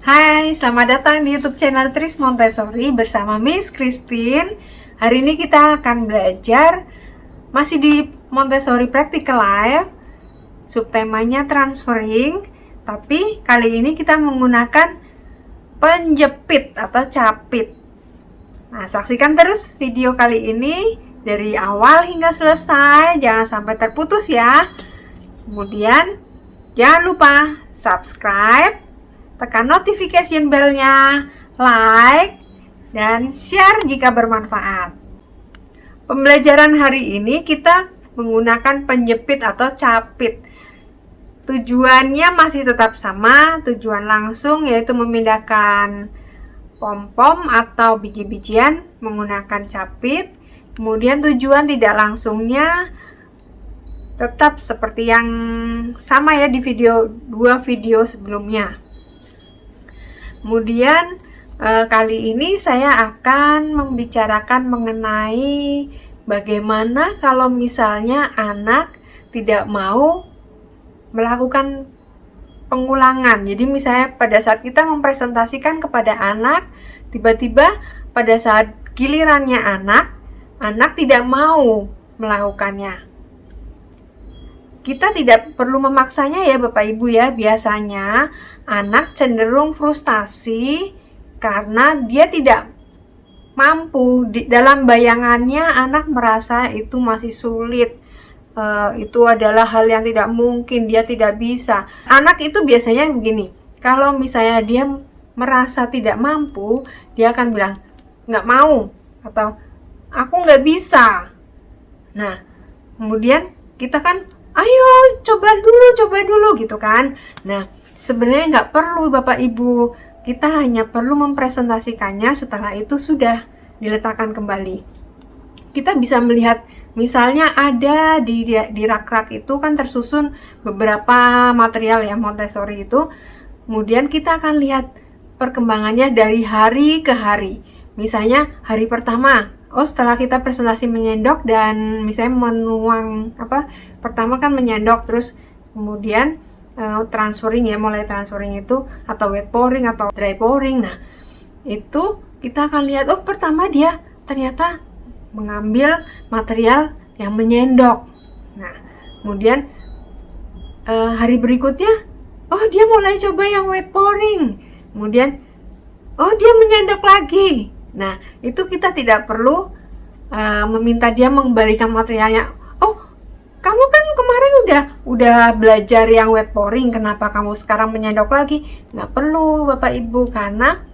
Hai, selamat datang di YouTube channel Tris Montessori bersama Miss Christine. Hari ini kita akan belajar masih di Montessori Practical Life. Subtemanya transferring, tapi kali ini kita menggunakan penjepit atau capit. Nah, saksikan terus video kali ini dari awal hingga selesai, jangan sampai terputus ya. Kemudian jangan lupa subscribe, tekan notification bell-nya, like, dan share jika bermanfaat. Pembelajaran hari ini kita menggunakan penjepit atau capit. Tujuannya masih tetap sama, tujuan langsung yaitu memindahkan pom-pom atau biji-bijian menggunakan capit. Kemudian tujuan tidak langsungnya tetap seperti yang sama ya di dua video sebelumnya. Kemudian kali ini saya akan membicarakan mengenai bagaimana kalau misalnya anak tidak mau melakukan pengulangan. Jadi misalnya pada saat kita mempresentasikan kepada anak, tiba-tiba pada saat gilirannya anak tidak mau melakukannya. Kita tidak perlu memaksanya ya Bapak Ibu ya. Biasanya anak cenderung frustasi karena dia tidak mampu. Dalam bayangannya anak merasa itu masih sulit. Itu adalah hal yang tidak mungkin, dia tidak bisa. Anak itu biasanya begini, kalau misalnya dia merasa tidak mampu, dia akan bilang, nggak mau, atau aku nggak bisa. Nah, kemudian kita kan, ayo coba dulu gitu kan. Nah, sebenarnya nggak perlu Bapak Ibu, kita hanya perlu mempresentasikannya, setelah itu sudah diletakkan kembali. Kita bisa melihat, misalnya ada di rak-rak itu kan tersusun beberapa material ya Montessori itu. Kemudian kita akan lihat perkembangannya dari hari ke hari. Misalnya hari pertama, setelah kita presentasi menyendok dan misalnya menuang pertama kan menyendok, terus kemudian transferring ya, mulai transferring itu atau wet pouring atau dry pouring. Nah, itu kita akan lihat pertama dia ternyata mengambil material yang menyendok. Nah, kemudian hari berikutnya dia mulai coba yang wet pouring. Kemudian dia menyendok lagi. Nah, itu kita tidak perlu meminta dia mengembalikan materialnya. Kamu kan kemarin udah belajar yang wet pouring, kenapa kamu sekarang menyendok lagi? Nggak perlu Bapak Ibu, karena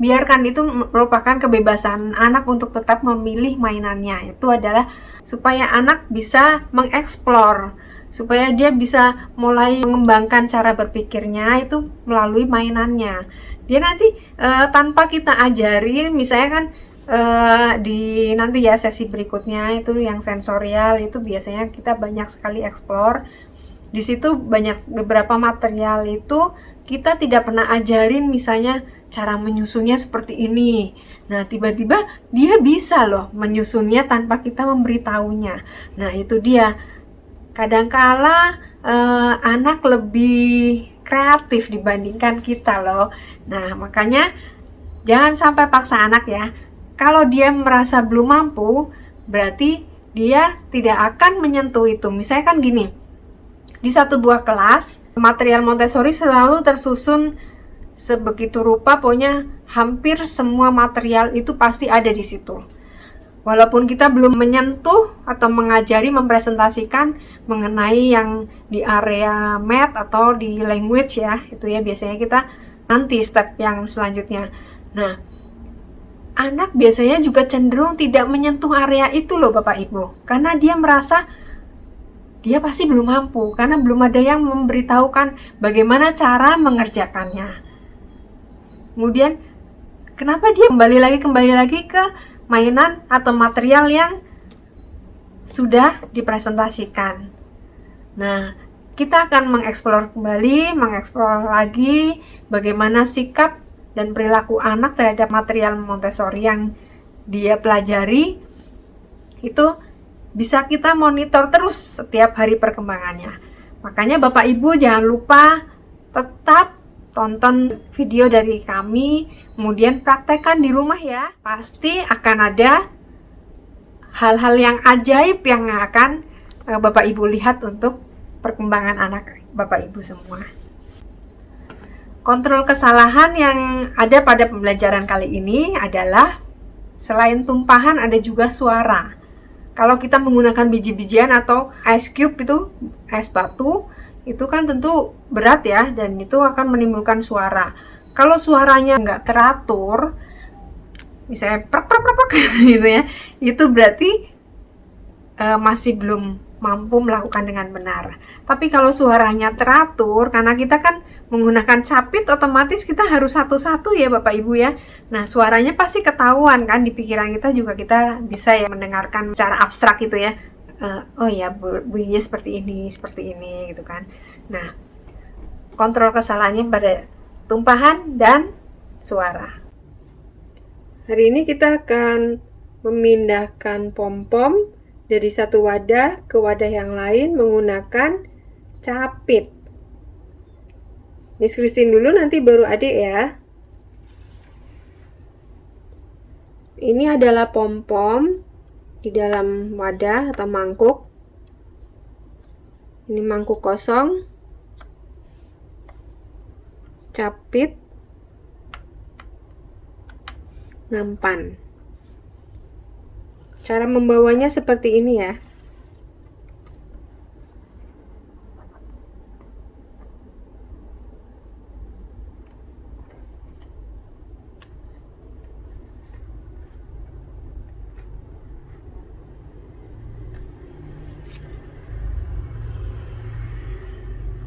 biarkan, itu merupakan kebebasan anak untuk tetap memilih mainannya. Itu adalah supaya anak bisa mengeksplor, supaya dia bisa mulai mengembangkan cara berpikirnya itu melalui mainannya. Dia nanti tanpa kita ajarin, misalnya kan nanti ya sesi berikutnya itu yang sensorial, itu biasanya kita banyak sekali eksplor. Di situ banyak beberapa material itu kita tidak pernah ajarin, misalnya cara menyusunnya seperti ini. Nah, tiba-tiba dia bisa loh menyusunnya tanpa kita memberitahunya. Nah, itu dia. Kadangkala anak lebih kreatif dibandingkan kita loh. Nah, makanya jangan sampai paksa anak ya. Kalau dia merasa belum mampu, berarti dia tidak akan menyentuh itu. Misalnya kan gini, di satu buah kelas, material Montessori selalu tersusun sebegitu rupa, pokoknya hampir semua material itu pasti ada di situ. Walaupun kita belum menyentuh atau mengajari, mempresentasikan mengenai yang di area math atau di language ya, itu ya biasanya kita nanti step yang selanjutnya. Nah, anak biasanya juga cenderung tidak menyentuh area itu loh Bapak Ibu, karena dia merasa dia pasti belum mampu, karena belum ada yang memberitahukan bagaimana cara mengerjakannya. Kemudian kenapa dia kembali lagi ke mainan atau material yang sudah dipresentasikan. Nah, kita akan mengeksplor lagi bagaimana sikap dan perilaku anak terhadap material Montessori yang dia pelajari. Itu bisa kita monitor terus setiap hari perkembangannya. Makanya Bapak Ibu jangan lupa tetap tonton video dari kami, kemudian praktekkan di rumah ya. Pasti akan ada hal-hal yang ajaib yang akan Bapak Ibu lihat untuk perkembangan anak Bapak Ibu semua. Kontrol kesalahan yang ada pada pembelajaran kali ini adalah selain tumpahan ada juga suara. Kalau kita menggunakan biji-bijian atau ice cube itu, es batu, itu kan tentu berat ya, dan itu akan menimbulkan suara. Kalau suaranya nggak teratur, misalnya prak prak prak prak gitu ya, itu berarti masih belum mampu melakukan dengan benar. Tapi kalau suaranya teratur, karena kita kan menggunakan capit, otomatis kita harus satu-satu ya Bapak Ibu ya. Nah, suaranya pasti ketahuan kan, di pikiran kita juga kita bisa ya mendengarkan secara abstrak gitu ya. Oh ya, bunyinya seperti ini gitu kan. Nah, kontrol kesalahannya pada tumpahan dan suara. Hari ini kita akan memindahkan pom-pom dari satu wadah ke wadah yang lain menggunakan capit. Miss Christine dulu, nanti baru adik ya. Ini adalah pom-pom di dalam wadah atau mangkuk. Ini mangkuk kosong. Capit. Nampan. Cara membawanya seperti ini ya.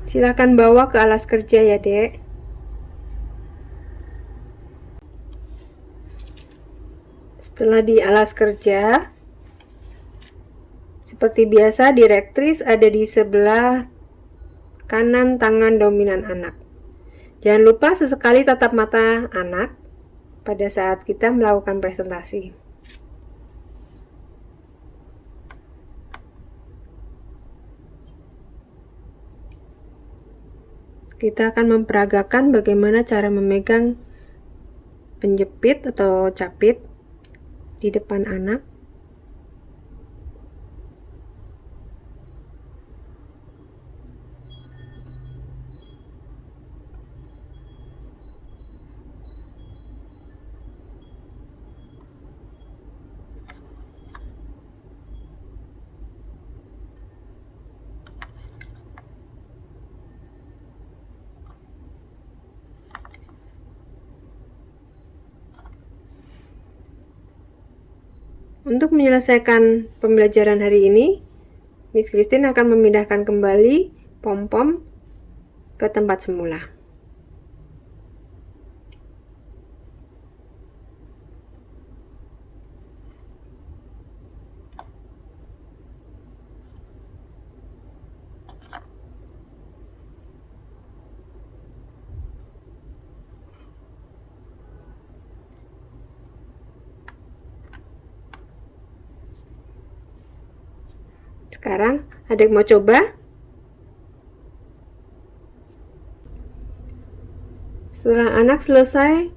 Silakan bawa ke alas kerja ya, Dek. Setelah di alas kerja, seperti biasa, direktris ada di sebelah kanan tangan dominan anak. Jangan lupa sesekali tatap mata anak pada saat kita melakukan presentasi. Kita akan memperagakan bagaimana cara memegang penjepit atau capit di depan anak. Untuk menyelesaikan pembelajaran hari ini, Miss Christine akan memindahkan kembali pom-pom ke tempat semula. Sekarang, adik mau coba? Setelah anak selesai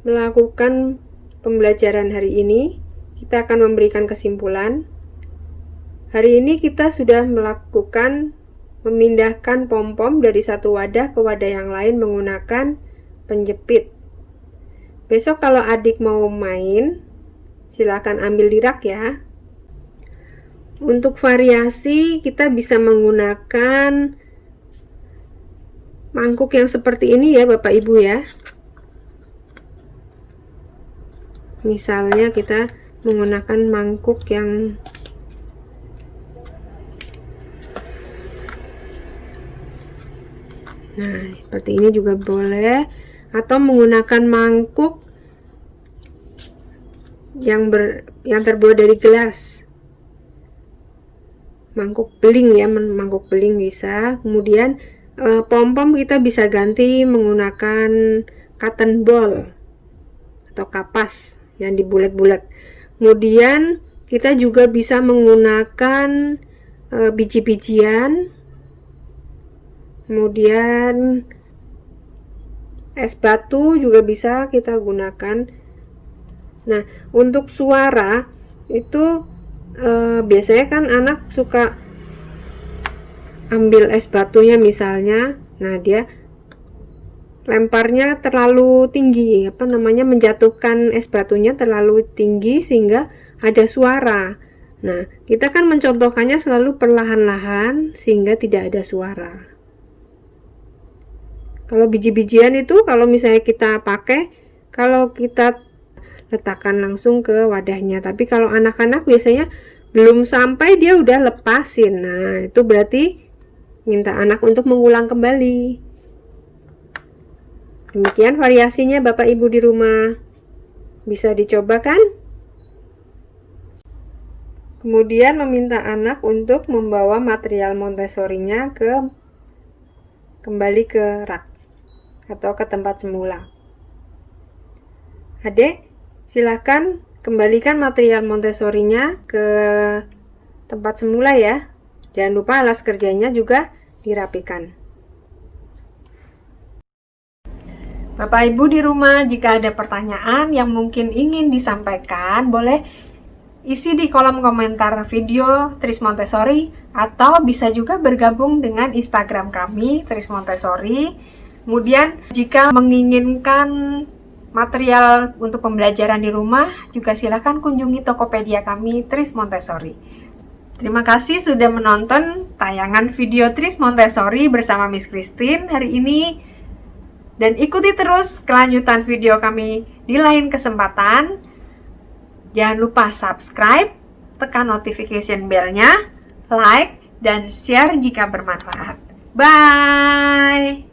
melakukan pembelajaran hari ini, kita akan memberikan kesimpulan. Hari ini kita sudah melakukan memindahkan pom-pom dari satu wadah ke wadah yang lain menggunakan penjepit. Besok kalau adik mau main, silakan ambil di rak ya. Untuk variasi, kita bisa menggunakan mangkuk yang seperti ini ya Bapak Ibu ya. Misalnya kita menggunakan mangkuk yang seperti ini juga boleh, atau menggunakan mangkuk yang terbuat dari gelas. Mangkuk beling ya, mangkuk beling bisa. Kemudian pom-pom kita bisa ganti menggunakan cotton ball atau kapas yang dibulat-bulat. Kemudian kita juga bisa menggunakan biji-bijian. Kemudian es batu juga bisa kita gunakan. Nah, untuk suara itu biasanya kan anak suka ambil es batunya misalnya, nah dia lemparnya terlalu tinggi, menjatuhkan es batunya terlalu tinggi sehingga ada suara. Nah, kita kan mencontohkannya selalu perlahan-lahan sehingga tidak ada suara. Kalau biji-bijian itu kalau misalnya kita pakai, kalau kita letakkan langsung ke wadahnya. Tapi kalau anak-anak biasanya belum sampai dia udah lepasin. Nah, itu berarti minta anak untuk mengulang kembali. Demikian variasinya Bapak Ibu di rumah. Bisa dicoba kan? Kemudian meminta anak untuk membawa material Montessori-nya kembali ke rak atau ke tempat semula. Adik, silakan kembalikan material Montessori-nya ke tempat semula ya. Jangan lupa alas kerjanya juga dirapikan. Bapak Ibu di rumah, jika ada pertanyaan yang mungkin ingin disampaikan, boleh isi di kolom komentar video Tris Montessori, atau bisa juga bergabung dengan Instagram kami, Tris Montessori. Kemudian jika menginginkan material untuk pembelajaran di rumah, juga silakan kunjungi Tokopedia kami, Tris Montessori. Terima kasih sudah menonton tayangan video Tris Montessori bersama Miss Christine hari ini. Dan ikuti terus kelanjutan video kami di lain kesempatan. Jangan lupa subscribe, tekan notification bell-nya, like, dan share jika bermanfaat. Bye!